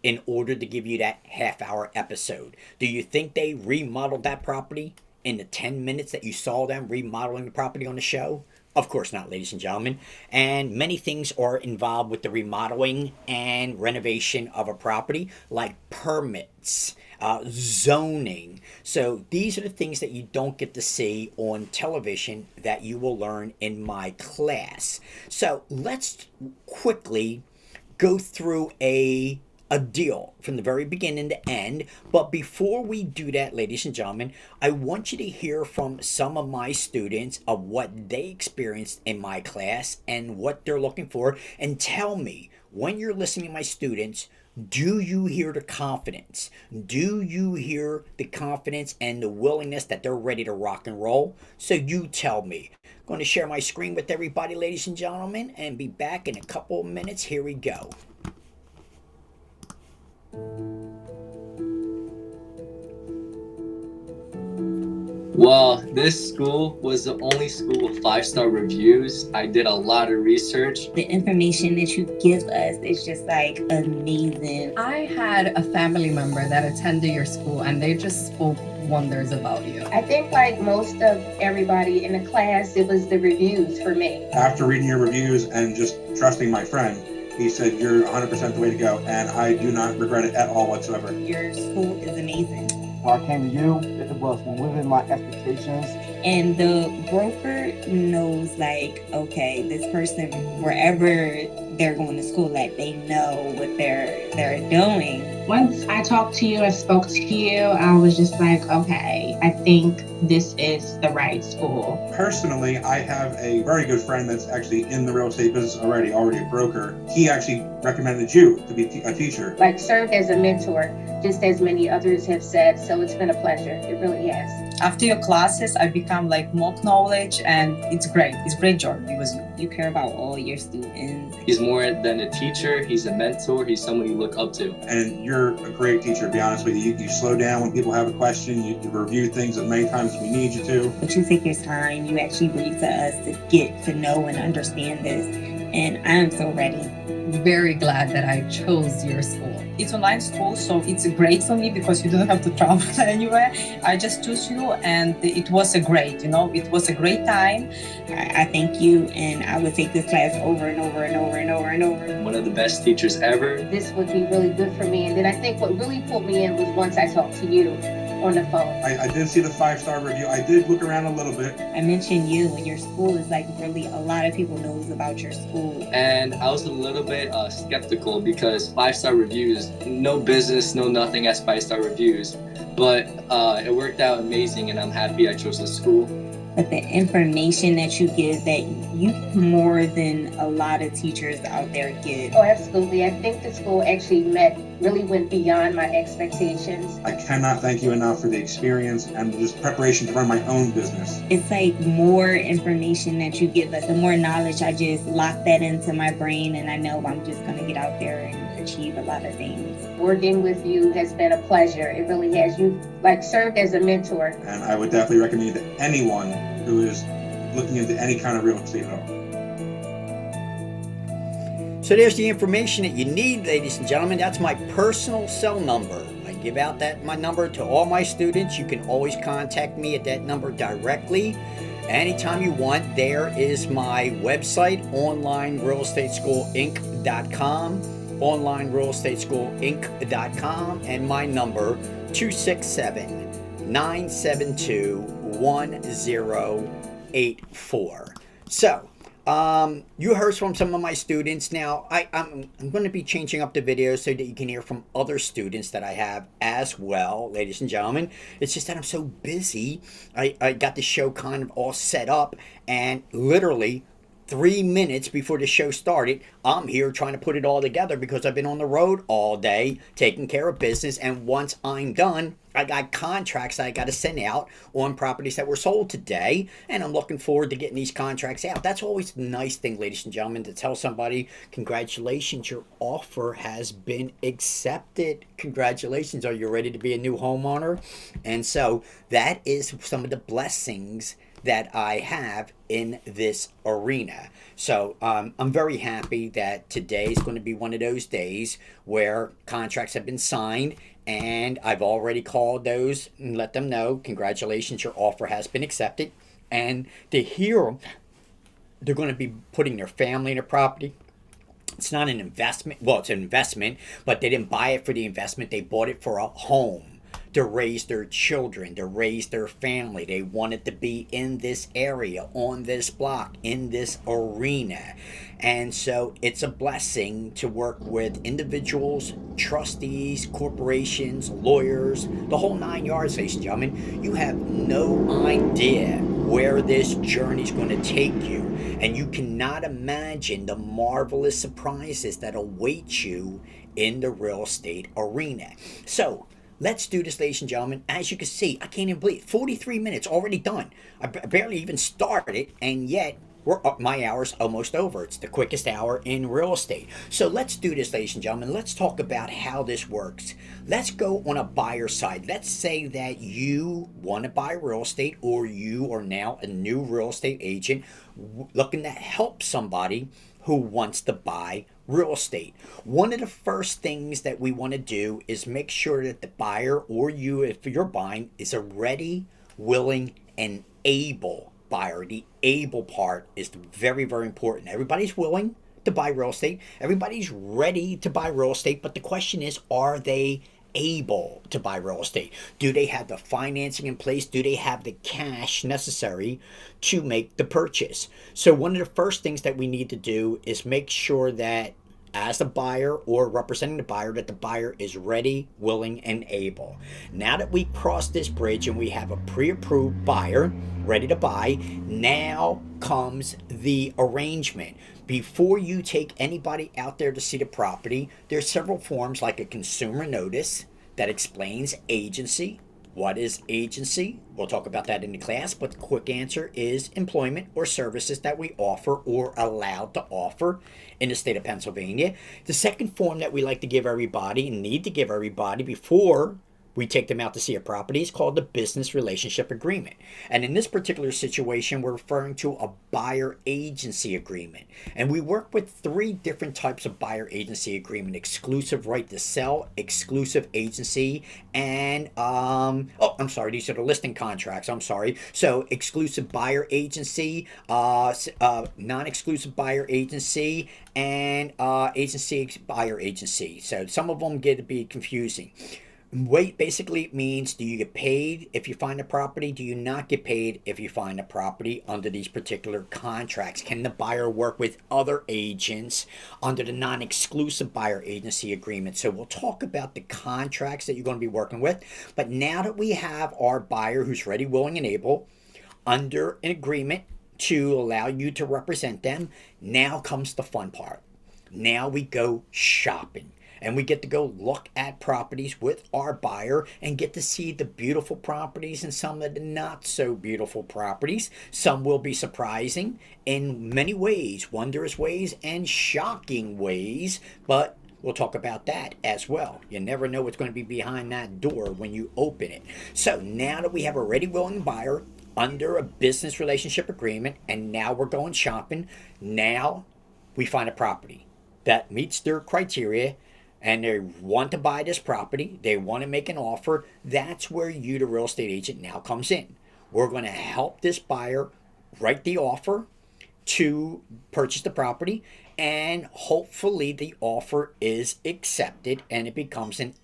in order to give you that half-hour episode. Do you think they remodeled that property in the 10 minutes that you saw them remodeling the property on the show? Of course not, ladies and gentlemen. And many things are involved with the remodeling and renovation of a property, like permits, zoning. So these are the things that you don't get to see on television that you will learn in my class. So let's quickly go through a deal from the very beginning to end. But before we do that, ladies and gentlemen, I want you to hear from some of my students of what they experienced in my class and what they're looking for. And tell me, when you're listening to my students, do you hear the confidence? Do you hear the confidence and the willingness that they're ready to rock and roll? So you tell me. I'm going to share my screen with everybody, ladies and gentlemen, and be back in a couple of minutes. Here we go. Well, this school was the only school with 5-star reviews. I did a lot of research. The information that you give us is just like amazing. I had a family member that attended your school and they just spoke wonders about you. I think like most of everybody in the class, it was the reviews for me. After reading your reviews and just trusting my friend, he said, you're 100% the way to go, and I do not regret it at all whatsoever. Your school is amazing. When I came to you, it was within my expectations. And the broker knows, like, okay, this person, wherever they're going to school, like, they know what they're doing. Once I talked to you and spoke to you, I was just like, okay, I think this is the right school. Personally, I have a very good friend that's actually in the real estate business already a broker. He actually recommended you to be a teacher. Like served as a mentor, just as many others have said. So it's been a pleasure. It really has. After your classes, I become like more knowledge, and it's great. It's a great job because you care about all your students. He's more than a teacher. He's a mentor. He's someone you look up to. And you're a great teacher, to be honest with you. You slow down when people have a question. You review things as many times as we need you to. But you take your time. You actually read to us to get to know and understand this. And I'm so ready. Very glad that I chose your school. it's online school, so it's great for me because you don't have to travel anywhere. I just choose you, and it was it was a great time. I thank you, and I would take this class over and over and over and over and over. One of the best teachers ever. This would be really good for me. And then I think what really pulled me in was once I talked to you on the phone. I did see the 5-star review. I did look around a little bit. I mentioned you, and your school is like really, a lot of people knows about your school. And I was a little bit skeptical because 5-star reviews, no business, no nothing as 5-star reviews. But it worked out amazing, and I'm happy I chose this school. But the information that you give, that you more than a lot of teachers out there give. Oh, absolutely. I think the school actually really went beyond my expectations. I cannot thank you enough for the experience and just preparation to run my own business. It's like more information that you give us, the more knowledge. I just lock that into my brain, and I know I'm just going to get out there and achieve a lot of things. Working with you has been a pleasure. It really has. You served as a mentor. And I would definitely recommend it to anyone who is looking into any kind of real estate at all. So there's the information that you need, ladies and gentlemen. That's my personal cell number. I give out my number to all my students. You can always contact me at that number directly anytime you want. There is my website, onlinerealestatesschoolinc.com, onlinerealestatesschoolinc.com, and my number 267-972-1084. So You heard from some of my students. Now, I'm going to be changing up the videos so that you can hear from other students that I have as well, ladies and gentlemen. It's just that I'm so busy. I got the show kind of all set up, and literally 3 minutes before the show started, I'm here trying to put it all together because I've been on the road all day taking care of business. And once I'm done, I got contracts that I got to send out on properties that were sold today. And I'm looking forward to getting these contracts out. That's always a nice thing, ladies and gentlemen, to tell somebody, congratulations, your offer has been accepted. Congratulations. Are you ready to be a new homeowner? And so that is some of the blessings that I have in this arena. So I'm very happy that today is going to be one of those days where contracts have been signed, and I've already called those and let them know, congratulations, your offer has been accepted. And to hear they're going to be putting their family in a property. It's not an investment. Well, it's an investment, but they didn't buy it for the investment. They bought it for a home, to raise their children, to raise their family. They wanted to be in this area, on this block, in this arena. And so it's a blessing to work with individuals, trustees, corporations, lawyers, the whole 9 yards, ladies and gentlemen. You have no idea where this journey is going to take you. And you cannot imagine the marvelous surprises that await you in the real estate arena. So, let's do this, ladies and gentlemen. As you can see, I can't even believe 43 minutes already done. I barely even started, and yet we're up. My hour's almost over. It's the quickest hour in real estate. So let's do this, ladies and gentlemen. Let's talk about how this works. Let's go on a buyer side. Let's say that you want to buy real estate, or you are now a new real estate agent looking to help somebody who wants to buy real estate. One of the first things that we want to do is make sure that the buyer, or you, if you're buying, is a ready, willing, and able buyer. The able part is very, very important. Everybody's willing to buy real estate. Everybody's ready to buy real estate. But the question is, are they able to buy real estate? Do they have the financing in place? Do they have the cash necessary to make the purchase? So one of the first things that we need to do is make sure that as a buyer or representing the buyer, that the buyer is ready, willing, and able. Now that we cross this bridge and we have a pre-approved buyer ready to buy, now comes the arrangement. Before you take anybody out there to see the property, there's several forms, like a consumer notice that explains agency. What is agency? We'll talk about that in the class, but the quick answer is employment or services that we offer or allowed to offer in the state of Pennsylvania. The second form that we like to give everybody and need to give everybody before we take them out to see a property is called the business relationship agreement. And in this particular situation, we're referring to a buyer agency agreement. And we work with 3 different types of buyer agency agreement: exclusive right to sell, exclusive agency, and these are the listing contracts. So exclusive buyer agency, non-exclusive buyer agency, and agency buyer agency. So some of them get to be confusing. Wait basically means, do you get paid if you find a property? Do you not get paid if you find a property under these particular contracts? Can the buyer work with other agents under the non-exclusive buyer agency agreement? So we'll talk about the contracts that you're going to be working with. But now that we have our buyer who's ready, willing, and able under an agreement to allow you to represent them, now comes the fun part. Now we go shopping. And we get to go look at properties with our buyer and get to see the beautiful properties and some of the not so beautiful properties. Some will be surprising in many ways, wondrous ways, and shocking ways. But we'll talk about that as well. You never know what's going to be behind that door when you open it. So now that we have a ready, willing buyer under a business relationship agreement, and now we're going shopping, now we find a property that meets their criteria, and they want to buy this property, they want to make an offer. That's where you, the real estate agent, now comes in. We're going to help this buyer write the offer to purchase the property, and hopefully the offer is accepted and it becomes a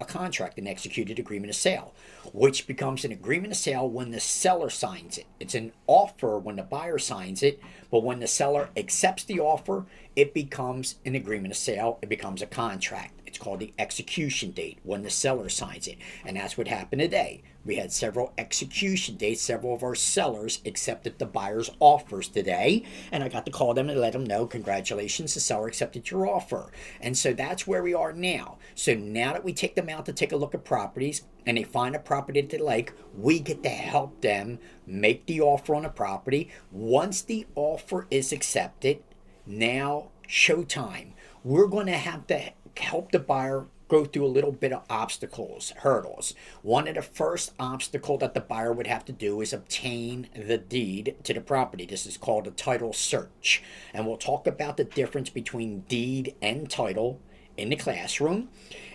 contract, an executed agreement of sale, which becomes an agreement of sale when the seller signs it. It's an offer when the buyer signs it, but when the seller accepts the offer, it becomes an agreement of sale. It becomes a contract. It's called the execution date when the seller signs it. And that's what happened today. We had several execution dates. Several of our sellers accepted the buyer's offers today. And I got to call them and let them know, congratulations, the seller accepted your offer. And so that's where we are now. So now that we take them out to take a look at properties and they find a property that they like, we get to help them make the offer on a property. Once the offer is accepted, now showtime. We're going to have to help the buyer go through a little bit of obstacles, hurdles. One of the first obstacle that the buyer would have to do is obtain the deed to the property. This is called a title search. And we'll talk about the difference between deed and title in the classroom.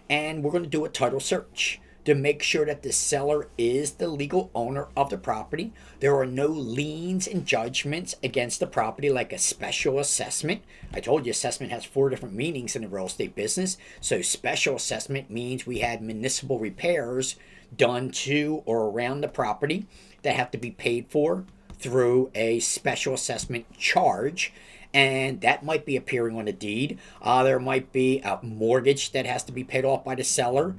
And we're going to do a title search to make sure that the seller is the legal owner of the property. There are no liens and judgments against the property like a special assessment. I told you assessment has 4 different meanings in the real estate business. So special assessment means we had municipal repairs done to or around the property that have to be paid for through a special assessment charge. And that might be appearing on a deed. There might be a mortgage that has to be paid off by the seller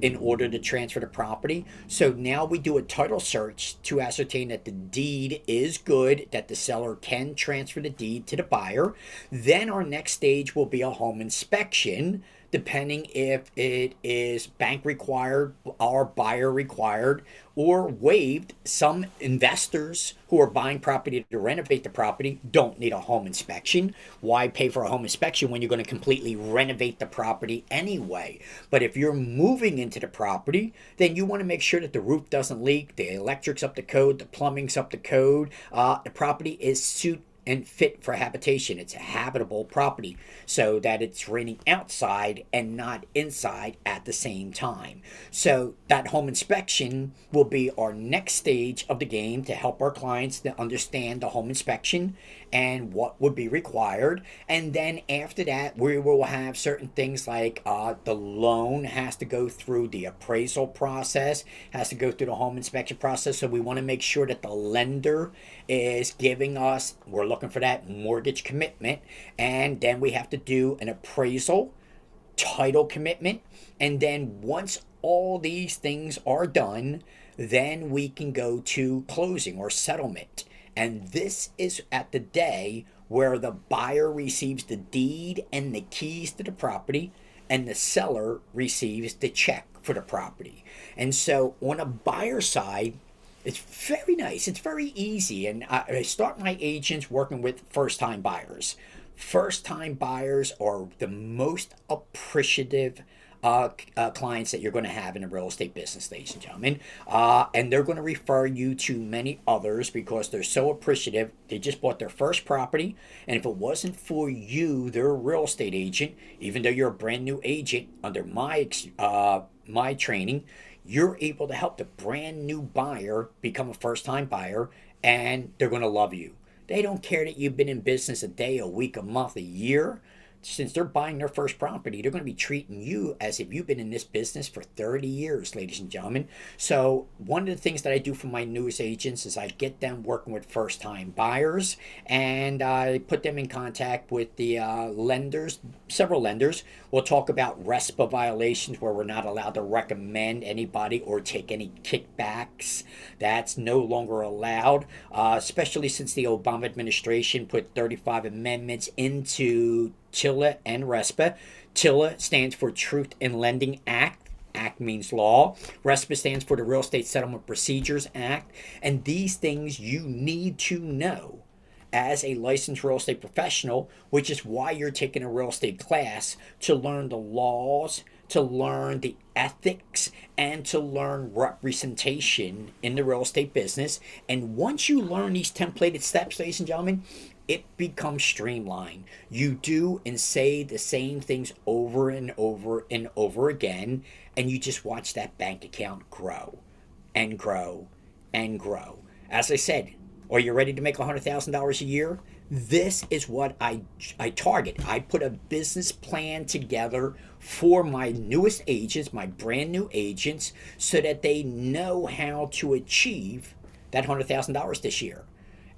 in order to transfer the property. So now we do a title search to ascertain that the deed is good, that the seller can transfer the deed to the buyer. Then our next stage will be a home inspection, depending if it is bank required or buyer required or waived. Some investors who are buying property to renovate the property don't need a home inspection. Why pay for a home inspection when you're going to completely renovate the property anyway? But if you're moving into the property, then you want to make sure that the roof doesn't leak, the electric's up to code, the plumbing's up to code, the property is suit and fit for habitation. It's a habitable property so that it's raining outside and not inside at the same time. So that home inspection will be our next stage of the game to help our clients to understand the home inspection and what would be required. And then after that, we will have certain things like the loan has to go through the appraisal process, has to go through the home inspection process. So we want to make sure that the lender is giving us, we're looking for that mortgage commitment, and then we have to do an appraisal, title commitment, and then once all these things are done, then we can go to closing or settlement. And this is at the day where the buyer receives the deed and the keys to the property and the seller receives the check for the property. And so on a buyer side, it's very nice. It's very easy. And I start my agents working with first-time buyers. First-time buyers are the most appreciative clients that you're going to have in the real estate business, ladies and gentlemen. And they're going to refer you to many others because they're so appreciative. They just bought their first property. And if it wasn't for you, their real estate agent, even though you're a brand new agent under my training, you're able to help the brand new buyer become a first-time buyer, and they're going to love you. They don't care that you've been in business a day, a week, a month, a year. Since they're buying their first property, they're going to be treating you as if you've been in this business for 30 years, ladies and gentlemen. So one of the things that I do for my newest agents is I get them working with first-time buyers, and I put them in contact with the lenders, several lenders. We'll talk about RESPA violations where we're not allowed to recommend anybody or take any kickbacks. That's no longer allowed, especially since the Obama administration put 35 amendments into TILA and RESPA. TILA stands for Truth in Lending Act. Act means law. RESPA stands for the Real Estate Settlement Procedures Act. And these things you need to know as a licensed real estate professional, which is why you're taking a real estate class, to learn the laws, to learn the ethics, and to learn representation in the real estate business. And once you learn these templated steps, ladies and gentlemen, it becomes streamlined. You do and say the same things over and over and over again, and you just watch that bank account grow and grow and grow. As I said, Are you ready to make $100,000 a year? This is what I target. I put a business plan together for my newest agents, my brand new agents, so that they know how to achieve that $100,000 this year.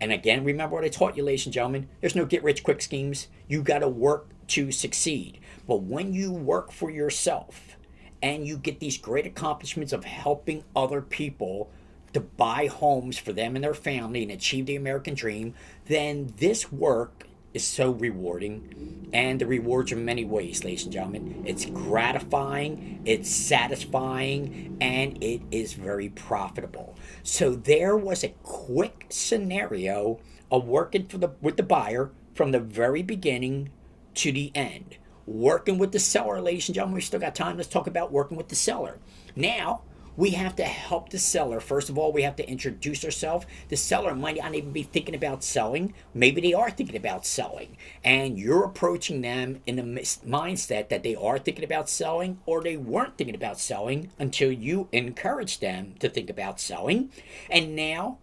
And again, remember what I taught you, ladies and gentlemen. There's no get rich quick schemes. You got to work to succeed. But when you work for yourself and you get these great accomplishments of helping other people to buy homes for them and their family and achieve the American dream, then this work is so rewarding. And the rewards are many ways, ladies and gentlemen. It's gratifying, it's satisfying, and it is very profitable. So there was a quick scenario of working with the buyer from the very beginning to the end. Working with the seller, ladies and gentlemen, we still got time. Let's talk about working with the seller. Now, we have to help the seller. First of all, we have to introduce ourselves. The seller might not even be thinking about selling. Maybe they are thinking about selling. And you're approaching them in the mindset that they are thinking about selling, or they weren't thinking about selling until you encourage them to think about selling. And now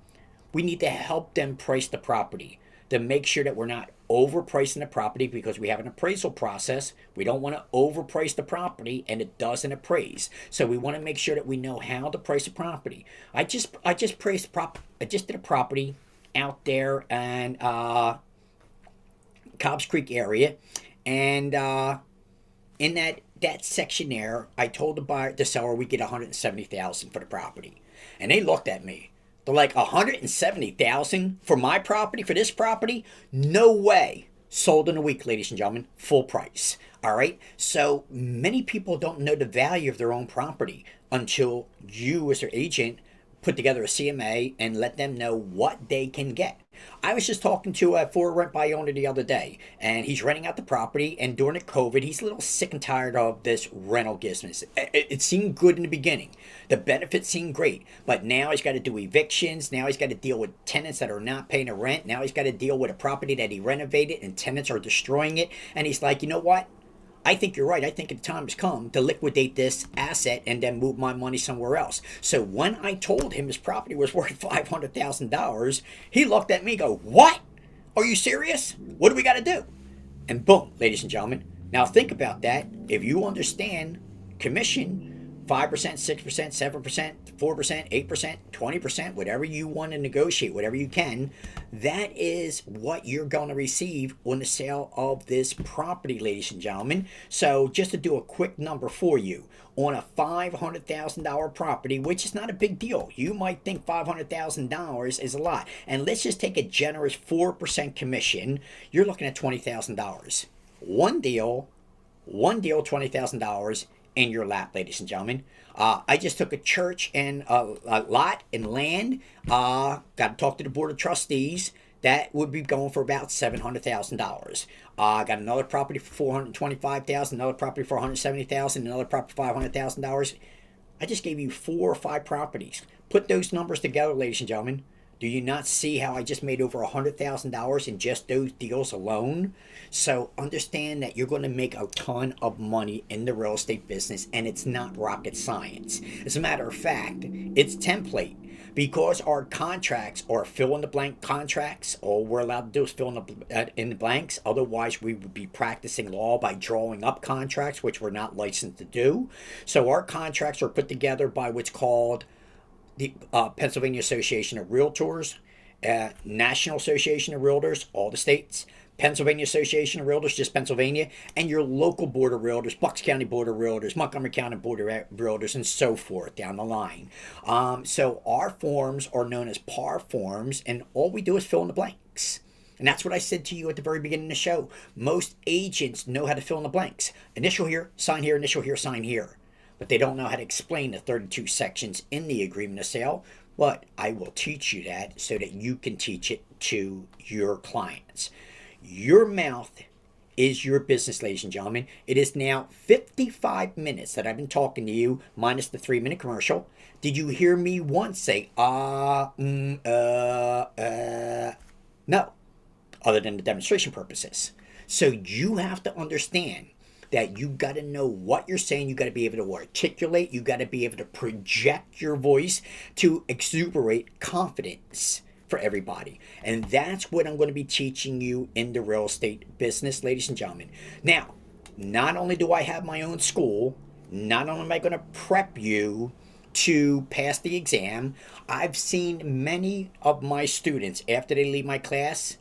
we need to help them price the property to make sure that we're not overpricing the property, because we have an appraisal process. We don't want to overprice the property and it doesn't appraise. So we want to make sure that we know how to price a property. I just did a property out there in Cobbs Creek area, and in that section there, I told the seller we get $170,000 for the property, and they looked at me. They're like, $170,000 for my property, for this property? No way. Sold in a week, ladies and gentlemen, full price. All right. So many people don't know the value of their own property until you, as their agent, put together a CMA and let them know what they can get. I was just talking to a for rent by owner the other day, and he's renting out the property, and during the COVID, he's a little sick and tired of this rental business. It seemed good in the beginning. The benefits seemed great, but now he's got to do evictions. Now he's got to deal with tenants that are not paying the rent. Now he's got to deal with a property that he renovated and tenants are destroying it. And he's like, you know what? I think you're right. I think the time has come to liquidate this asset and then move my money somewhere else. So when I told him his property was worth $500,000, he looked at me and go, what? Are you serious? What do we got to do? And boom, ladies and gentlemen. Now think about that. If you understand commission, 5%, 6%, 7%, 4%, 8%, 20%, whatever you want to negotiate, whatever you can, that is what you're going to receive on the sale of this property, ladies and gentlemen. So just to do a quick number for you, on a $500,000 property, which is not a big deal. You might think $500,000 is a lot. And let's just take a generous 4% commission. You're looking at $20,000. One deal, $20,000 in your lap, ladies and gentlemen. I just took a church and a lot and land. Got to talk to the board of trustees. That would be going for about $700,000. Got another property for $425,000, another property for $170,000, another property for $500,000. I just gave you 4 or 5 properties. Put those numbers together, ladies and gentlemen. Do you not see how I just made over $100,000 in just those deals alone? So understand that you're going to make a ton of money in the real estate business, and it's not rocket science. As a matter of fact, it's template. Because our contracts are fill-in-the-blank contracts, all we're allowed to do is fill in the blanks. Otherwise, we would be practicing law by drawing up contracts, which we're not licensed to do. So our contracts are put together by what's called the Pennsylvania Association of Realtors, National Association of Realtors, all the states, Pennsylvania Association of Realtors, just Pennsylvania, and your local Board of Realtors, Bucks County Board of Realtors, Montgomery County Board of Realtors, and so forth down the line. So our forms are known as PAR forms, and all we do is fill in the blanks. And that's what I said to you at the very beginning of the show. Most agents know how to fill in the blanks. Initial here, sign here, initial here, sign here. But they don't know how to explain the 32 sections in the agreement of sale. But I will teach you that so that you can teach it to your clients. Your mouth is your business, ladies and gentlemen. It is now 55 minutes that I've been talking to you, minus the 3-minute commercial. Did you hear me once say, no, other than the demonstration purposes. So you have to understand that you got to know what you're saying. You got to be able to articulate. You got to be able to project your voice to exuberate confidence for everybody. And that's what I'm going to be teaching you in the real estate business, ladies and gentlemen. Now, not only do I have my own school, not only am I going to prep you to pass the exam, I've seen many of my students, after they leave my class,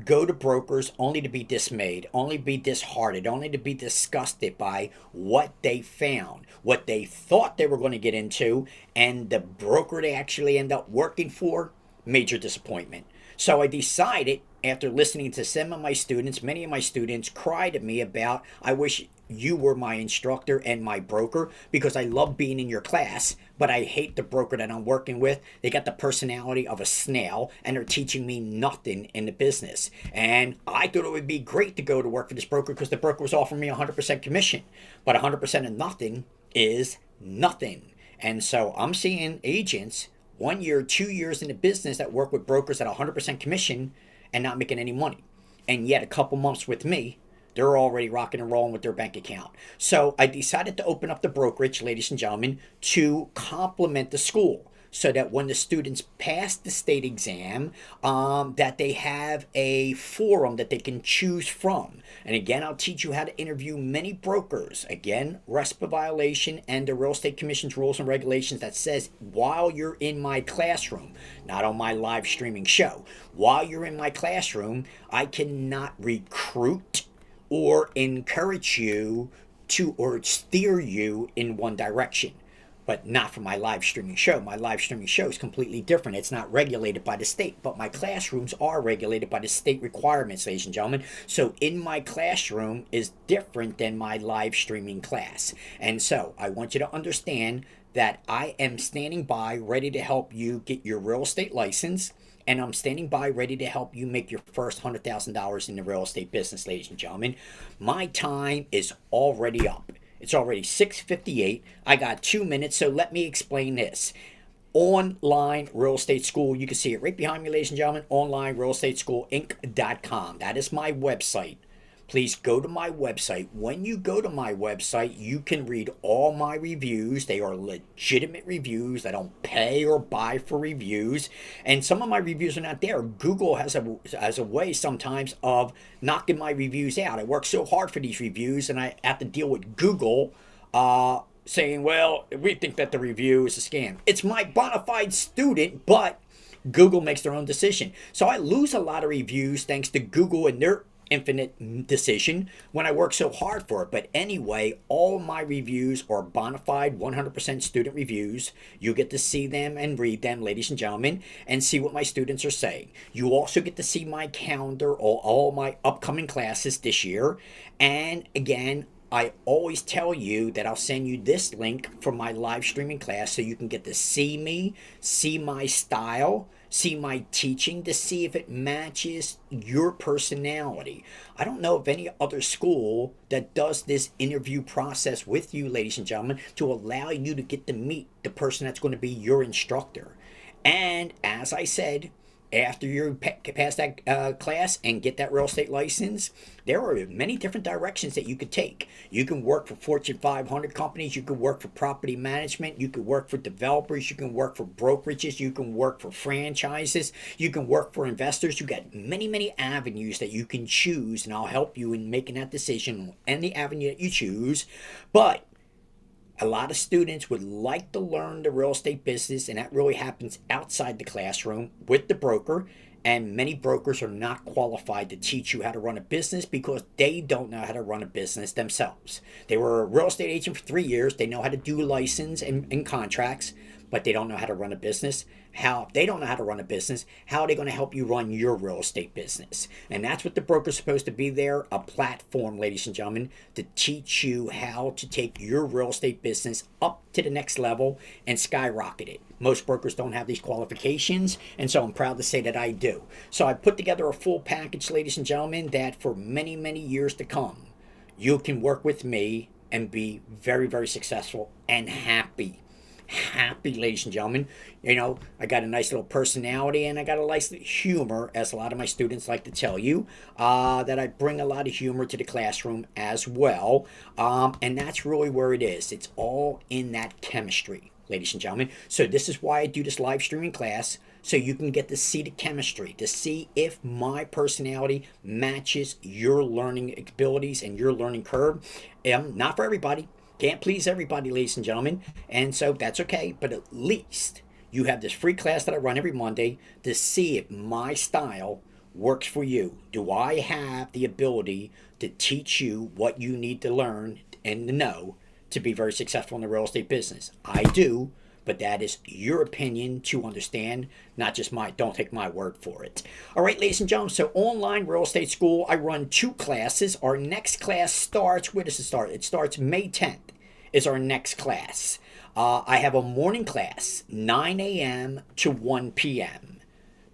go to brokers only to be dismayed, only be disheartened, only to be disgusted by what they found, what they thought they were going to get into, and the broker they actually end up working for, major disappointment. So I decided, after listening to some of my students, many of my students cried at me about, I wish you were my instructor and my broker, because I love being in your class, but I hate the broker that I'm working with. They got the personality of a snail, and they're teaching me nothing in the business. And I thought it would be great to go to work for this broker because the broker was offering me 100% commission, but 100% of nothing is nothing. And so I'm seeing agents 1 year, 2 years in the business that work with brokers at 100% commission and not making any money. And yet a couple months with me, they're already rocking and rolling with their bank account. So I decided to open up the brokerage, ladies and gentlemen, to complement the school, so that when the students pass the state exam, that they have a forum that they can choose from. And again, I'll teach you how to interview many brokers. Again, RESPA violation and the Real Estate Commission's rules and regulations that says while you're in my classroom, not on my live streaming show, while you're in my classroom, I cannot recruit or encourage you to, or steer you in one direction. But not for my live streaming show. My live streaming show is completely different. It's not regulated by the state, but my classrooms are regulated by the state requirements, ladies and gentlemen. So in my classroom is different than my live streaming class. And so I want you to understand that I am standing by ready to help you get your real estate license, and I'm standing by ready to help you make your first $100,000 in the real estate business, ladies and gentlemen. My time is already up. It's already 6:58. I got 2 minutes, so let me explain this. Online Real Estate School, you can see it right behind me, ladies and gentlemen, onlinerealestateschoolinc.com. That is my website. Please go to my website. When you go to my website, you can read all my reviews. They are legitimate reviews. I don't pay or buy for reviews. And some of my reviews are not there. Google has a way sometimes of knocking my reviews out. I work so hard for these reviews, and I have to deal with Google saying, well, we think that the review is a scam. It's my bona fide student, but Google makes their own decision. So I lose a lot of reviews thanks to Google and their infinite decision when I work so hard for it. But anyway, all my reviews are bona fide 100% student reviews. You get to see them and read them, ladies and gentlemen, and see what my students are saying. You also get to see my calendar, all my upcoming classes this year. And again, I always tell you that I'll send you this link for my live streaming class so you can get to see me, see my style, see my teaching, to see if it matches your personality. I don't know of any other school that does this interview process with you, ladies and gentlemen, to allow you to get to meet the person that's going to be your instructor. And as I said, after you pass that class and get that real estate license, there are many different directions that you could take. You can work for Fortune 500 companies. You can work for property management. You can work for developers. You can work for brokerages. You can work for franchises. You can work for investors. You got many, many avenues that you can choose, and I'll help you in making that decision on any avenue that you choose. But a lot of students would like to learn the real estate business, and that really happens outside the classroom with the broker. And many brokers are not qualified to teach you how to run a business because they don't know how to run a business themselves. They were a real estate agent for 3 years. They know how to do license and contracts, but they don't know how to run a business. If they don't know how to run a business, how are they going to help you run your real estate business? And that's what the broker's supposed to be there, a platform, ladies and gentlemen, to teach you how to take your real estate business up to the next level and skyrocket it. Most brokers don't have these qualifications, and so I'm proud to say that I do. So I put together a full package, ladies and gentlemen, that for many, many years to come, you can work with me and be very, very successful and happy. Happy, ladies and gentlemen. You know, I got a nice little personality, and I got a nice humor, as a lot of my students like to tell you, that I bring a lot of humor to the classroom as well. And that's really where it is. It's all in that chemistry, ladies and gentlemen. So this is why I do this live streaming class, so you can get to see the chemistry, to see if my personality matches your learning abilities and your learning curve. Not for everybody. Can't please everybody, ladies and gentlemen. And so that's okay. But at least you have this free class that I run every Monday to see if my style works for you. Do I have the ability to teach you what you need to learn and to know to be very successful in the real estate business? I do, but that is your opinion to understand, not just my, don't take my word for it. All right, ladies and gentlemen, so online real estate school, I run 2 classes. Our next class starts, where does it start? It starts May 10th is our next class. I have a morning class, 9 a.m. to 1 p.m.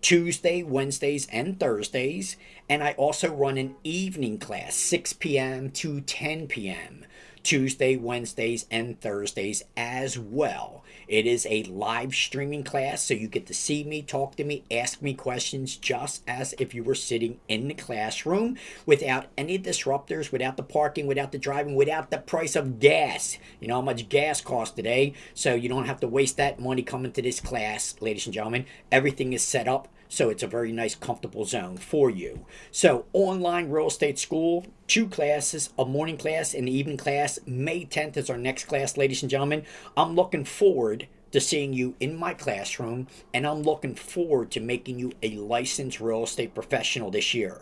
Tuesday, Wednesdays, and Thursdays. And I also run an evening class, 6 p.m. to 10 p.m. Tuesday, Wednesdays, and Thursdays as well. It is a live streaming class, so you get to see me, talk to me, ask me questions just as if you were sitting in the classroom without any disruptors, without the parking, without the driving, without the price of gas. You know how much gas costs today, so you don't have to waste that money coming to this class, ladies and gentlemen. Everything is set up, so it's a very nice, comfortable zone for you. So online real estate school, 2 classes, a morning class and an evening class. May 10th is our next class, ladies and gentlemen. I'm looking forward to seeing you in my classroom, and I'm looking forward to making you a licensed real estate professional this year.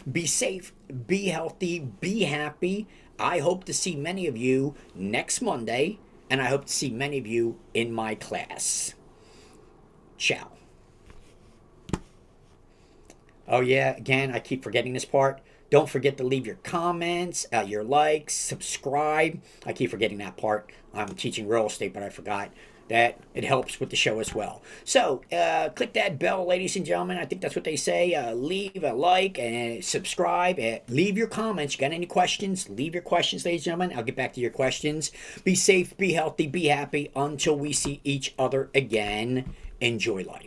Be safe, be healthy, be happy. I hope to see many of you next Monday, and I hope to see many of you in my class. Ciao. Oh yeah, again, I keep forgetting this part. Don't forget to leave your comments, your likes, subscribe. I keep forgetting that part. I'm teaching real estate, but I forgot that it helps with the show as well. So click that bell, ladies and gentlemen. I think that's what they say. Leave a like and subscribe. Leave your comments. You got any questions? Leave your questions, ladies and gentlemen. I'll get back to your questions. Be safe, be healthy, be happy. Until we see each other again, enjoy life.